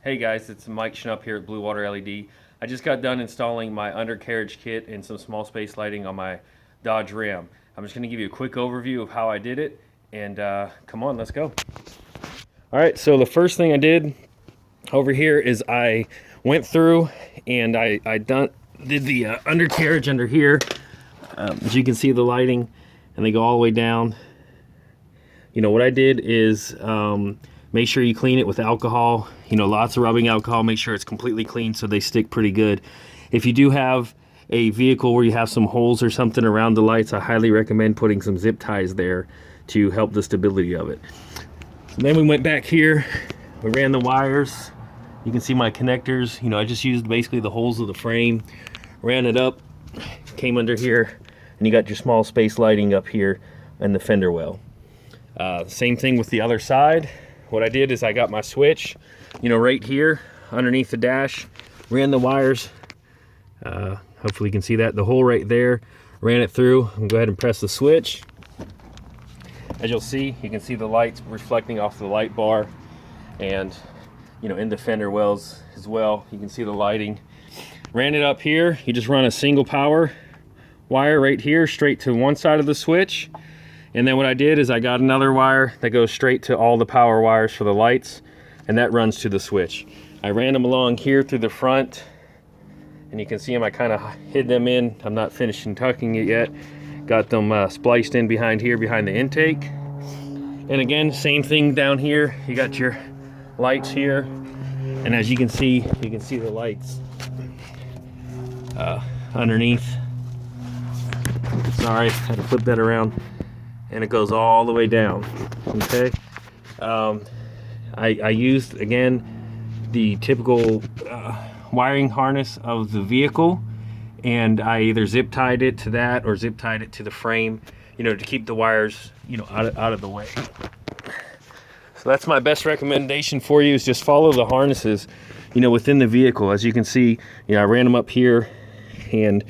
Hey guys, it's Mike Schnupp here at Blue Water LED. I just got done installing my undercarriage kit and some small space lighting on my Dodge Ram. I'm just going to give you a quick overview of how I did it, and come on, let's go. All right, so the first thing I did over here is I went through and I did the undercarriage under here. As you can see, the lighting, and they go all the way down. You know, what I did is make sure you clean it with alcohol, you know, lots of rubbing alcohol, make sure it's completely clean so they stick pretty good. If you do have a vehicle where you have some holes or something around the lights, I highly recommend putting some zip ties there to help the stability of it. So then we went back here, we ran the wires. You can see my connectors, you know, I just used basically the holes of the frame, ran it up, came under here, and you got your small space lighting up here and the fender well. Same thing with the other side. What I did is I got my switch, you know, right here underneath the dash, ran the wires, hopefully you can see that, the hole right there, ran it through, and go ahead and press the switch. As you'll see, you can see the lights reflecting off the light bar, and you know, in the fender wells as well, you can see the lighting. Ran it up here, you just run a single power wire right here straight to one side of the switch. And then what I did is I got another wire that goes straight to all the power wires for the lights, and that runs to the switch. I ran them along here through the front, and you can see them, I kind of hid them in. I'm not finished tucking it yet. Got them spliced in behind here, behind the intake. And again, same thing down here. You got your lights here, and as you can see the lights underneath. Sorry, had to flip that around. And it goes all the way down, okay? I used, again, the typical wiring harness of the vehicle, and I either zip tied it to that or zip tied it to the frame, you know, to keep the wires, you know, out of the way. So that's my best recommendation for you, is just follow the harnesses, you know, within the vehicle. As you can see, you know, I ran them up here and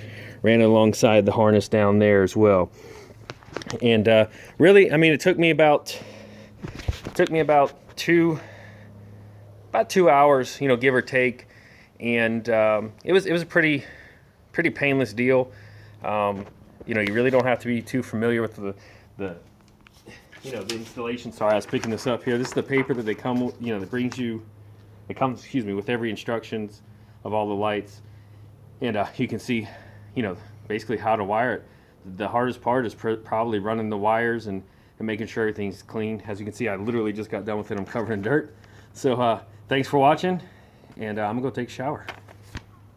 ran alongside the harness down there as well. And really, I mean, it took me about 2 hours, you know, give or take, and it was a pretty painless deal. You know, you really don't have to be too familiar with the you know, the installation. Sorry, I was picking this up here. This is the paper that they come, you know, that brings you. It comes, excuse me, with every instructions of all the lights, and you can see, you know, basically how to wire it. The hardest part is probably running the wires and making sure everything's clean. As you can see, I literally just got done with it. I'm covered in dirt. So thanks for watching, and I'm gonna go take a shower.